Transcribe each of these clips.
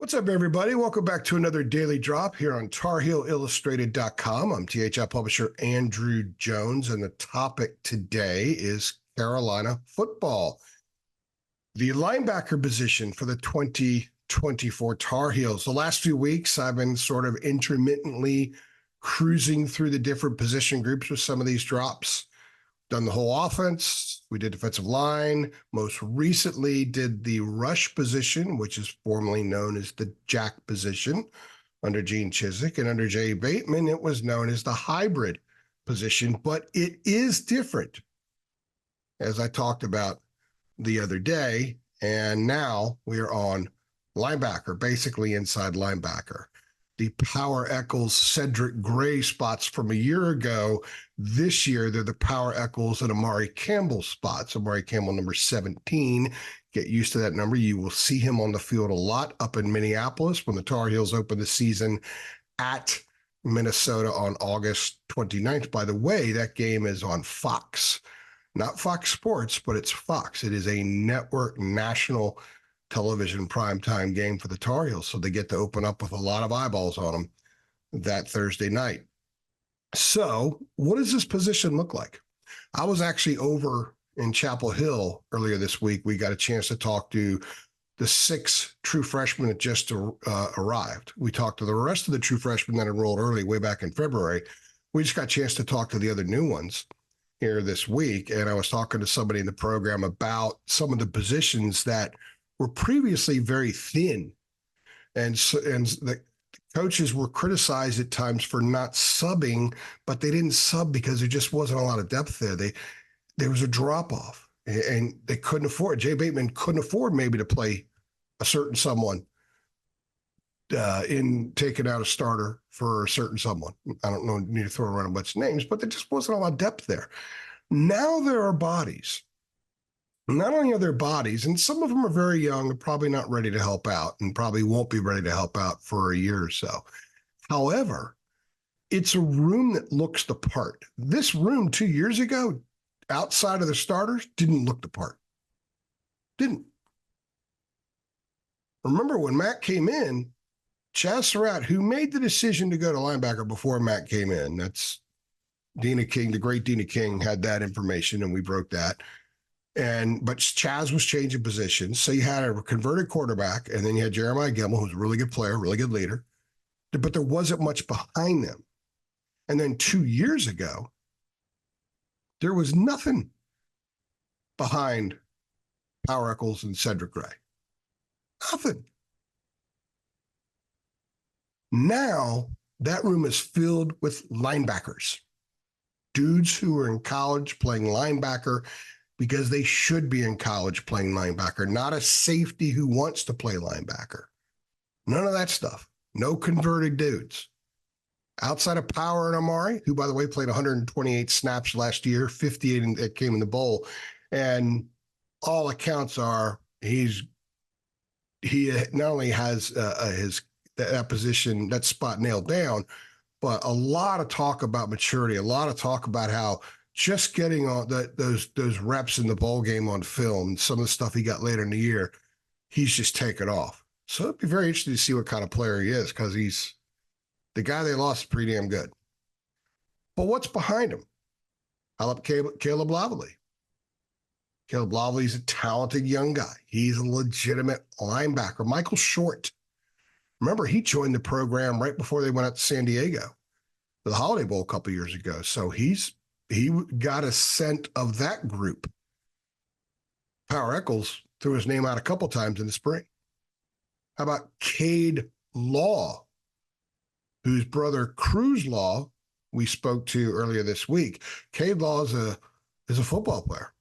What's up, everybody? Welcome back to another Daily Drop here on TarHeelIllustrated.com. I'm THI publisher Andrew Jones, and the topic today is Carolina football. The linebacker position for the 2024 Tar Heels. The last few weeks, I've been sort of intermittently cruising through the different position groups with some of these drops. Done the whole offense. We did defensive line. Most recently did the rush position, which is formerly known as the jack position under Gene Chizik. And under Jay Bateman, it was known as the hybrid position, but it is different, as I talked about the other day. And now we're on linebacker, basically inside linebacker. The Power Echols Cedric Gray spots from a year ago. This year, they're the Power Echols and Amari Campbell spots. Amari Campbell, number 17. Get used to that number. You will see him on the field a lot up in Minneapolis when the Tar Heels open the season at Minnesota on August 29th. By the way, that game is on Fox. Not Fox Sports, but it's Fox. It is a network national television primetime game for the Tar Heels, so they get to open up with a lot of eyeballs on them that Thursday night. So what does this position look like? I was actually over in Chapel Hill earlier this week. We got a chance to talk to the 6 true freshmen that just arrived. We talked to the rest of the true freshmen that enrolled early way back in February. We just got a chance to talk to the other new ones here this week, and I was talking to somebody in the program about some of the positions that were previously very thin, and the coaches were criticized at times for not subbing, but they didn't sub because there just wasn't a lot of depth there. There was a drop off, and they couldn't afford. Jay Bateman couldn't afford maybe to play a certain someone in taking out a starter for a certain someone. I don't know, need to throw around a bunch of names, but there just wasn't a lot of depth there. Now there are bodies. Not only are there bodies, and some of them are very young and probably not ready to help out and probably won't be ready to help out for a year or so. However, it's a room that looks the part. This room 2 years ago, outside of the starters, didn't look the part. Didn't. Remember when Matt came in, Chaz Surratt, who made the decision to go to linebacker before Matt came in, that's Dina King, the great Dina King had that information, and we broke that. But Chaz was changing positions. So you had a converted quarterback, and then you had Jeremiah Gemmel, who's a really good player, really good leader. But there wasn't much behind them. And then 2 years ago, there was nothing behind Power Echols and Cedric Gray. Nothing. Now, that room is filled with linebackers. Dudes who are in college playing linebacker because they should be in college playing linebacker, not a safety who wants to play linebacker. None of that stuff. No converted dudes. Outside of Power and Amari, who, by the way, played 128 snaps last year, 58 that came in the bowl, and all accounts are he not only has that position, that spot nailed down, but a lot of talk about maturity, a lot of talk about how just getting on those reps in the bowl game on film, some of the stuff he got later in the year, he's just taken off. So it'd be very interesting to see what kind of player he is, because he's the guy they lost is pretty damn good. But what's behind him? I love Caleb Lovelly. Caleb Lovelly's a talented young guy. He's a legitimate linebacker. Michael Short. Remember, he joined the program right before they went out to San Diego for the Holiday Bowl a couple years ago. So he got a scent of that group. Power Echols threw his name out a couple times in the spring. How about Cade Law, whose brother Cruz Law we spoke to earlier this week? Cade Law is a football player.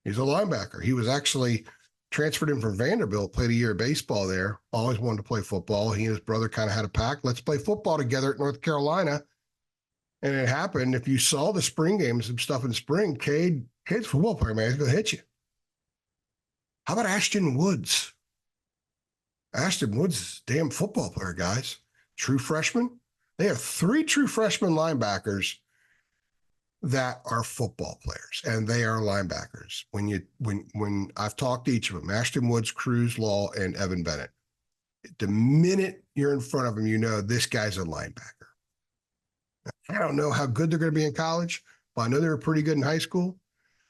He's a linebacker. He was actually transferred in from Vanderbilt, played a year of baseball there, always wanted to play football. He and his brother kind of had a pact. Let's play football together at North Carolina. And it happened. If you saw the spring games, some stuff in the spring, Cade's a football player, man. He's going to hit you. How about Ashton Woods? Ashton Woods is a damn football player, guys. True freshman. They have 3 true freshman linebackers that are football players, and they are linebackers. When I've talked to each of them, Ashton Woods, Cruz Law, and Evan Bennett. The minute you're in front of him, you know this guy's a linebacker. I don't know how good they're going to be in college, but I know they were pretty good in high school.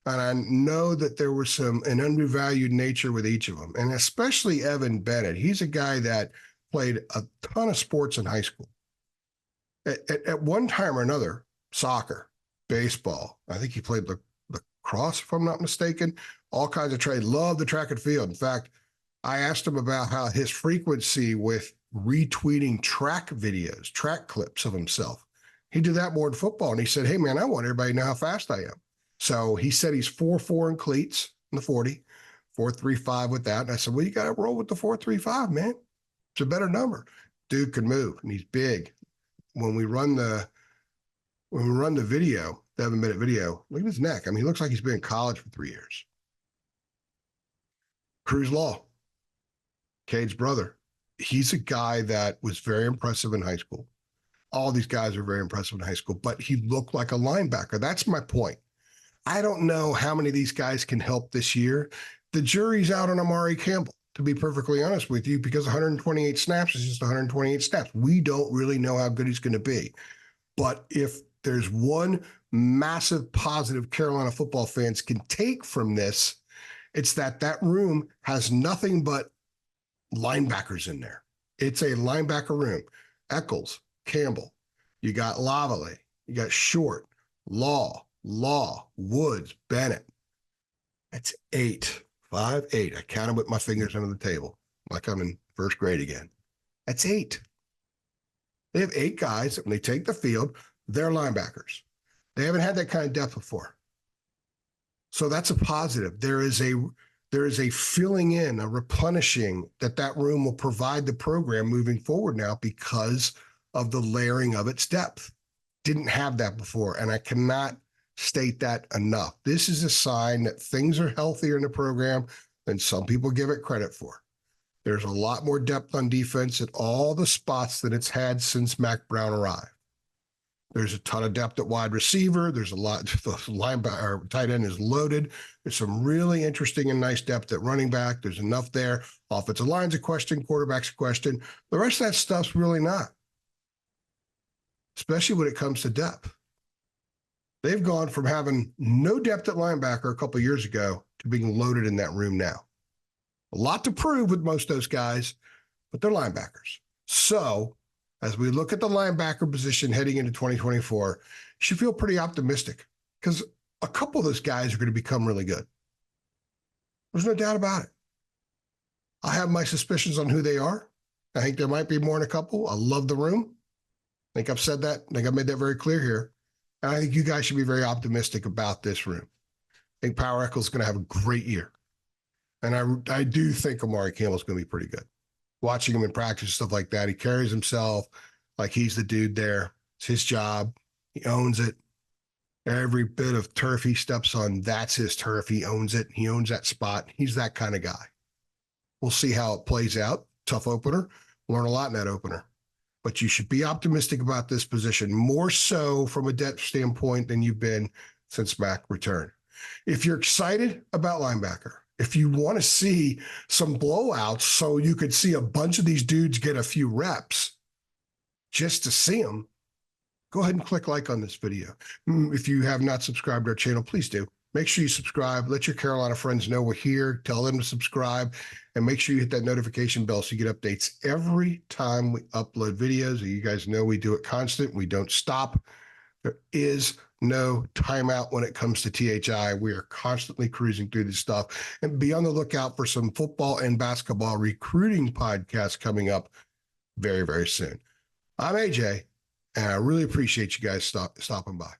And I know that there was an undervalued nature with each of them, and especially Evan Bennett. He's a guy that played a ton of sports in high school. At one time or another, soccer, baseball. I think he played lacrosse, if I'm not mistaken. All kinds of trade. Loved the track and field. In fact, I asked him about how his frequency with retweeting track videos, track clips of himself. He did that more in football, and he said, "Hey man, I want everybody to know how fast I am." So he said he's 4.4 in cleats in the 40, 4.35 with that. And I said, well, you got to roll with the 4.35, man. It's a better number. Dude can move, and he's big. When we run the video, the 7-minute video, look at his neck. I mean, he looks like he's been in college for 3 years. Cruz Law, Cade's brother. He's a guy that was very impressive in high school. All these guys are very impressive in high school, but he looked like a linebacker. That's my point. I don't know how many of these guys can help this year. The jury's out on Amari Campbell, to be perfectly honest with you, because 128 snaps is just 128 snaps. We don't really know how good he's going to be. But if there's one massive positive Carolina football fans can take from this, it's that room has nothing but linebackers in there. It's a linebacker room. Eccles, Campbell, you got Lavallee, you got Short, Law, Woods, Bennett. That's 8. 5, 8. I counted with my fingers under the table like I'm in first grade again. That's 8. They have 8 guys that when they take the field, they're linebackers. They haven't had that kind of depth before. So that's a positive. There is a filling in, a replenishing that room will provide the program moving forward now because of the layering of its depth. Didn't have that before, and I cannot state that enough. This is a sign that things are healthier in the program than some people give it credit for. There's a lot more depth on defense at all the spots that it's had since Mack Brown arrived. There's a ton of depth at wide receiver. There's a lot. The linebacker, tight end is loaded. There's some really interesting and nice depth at running back. There's enough there. Offensive line's a question. Quarterback's a question. The rest of that stuff's really not, especially when it comes to depth. They've gone from having no depth at linebacker a couple of years ago to being loaded in that room now. A lot to prove with most of those guys, but they're linebackers. So as we look at the linebacker position heading into 2024, you should feel pretty optimistic because a couple of those guys are going to become really good. There's no doubt about it. I have my suspicions on who they are. I think there might be more than a couple. I love the room. I think I've said that. I think I've made that very clear here. And I think you guys should be very optimistic about this room. I think Power Eccles is going to have a great year. And I do think Amari Campbell is going to be pretty good. Watching him in practice, stuff like that, he carries himself like he's the dude there. It's his job. He owns it. Every bit of turf he steps on, that's his turf. He owns it. He owns that spot. He's that kind of guy. We'll see how it plays out. Tough opener. Learn a lot in that opener. But you should be optimistic about this position, more so from a depth standpoint than you've been since Mack returned. If you're excited about linebacker, if you want to see some blowouts so you could see a bunch of these dudes get a few reps just to see them, go ahead and click like on this video. If you have not subscribed to our channel, please do. Make sure you subscribe. Let your Carolina friends know we're here. Tell them to subscribe. And make sure you hit that notification bell so you get updates every time we upload videos. You guys know we do it constant. We don't stop. There is no timeout when it comes to THI. We are constantly cruising through this stuff. And be on the lookout for some football and basketball recruiting podcasts coming up very, very soon. I'm AJ, and I really appreciate you guys stopping by.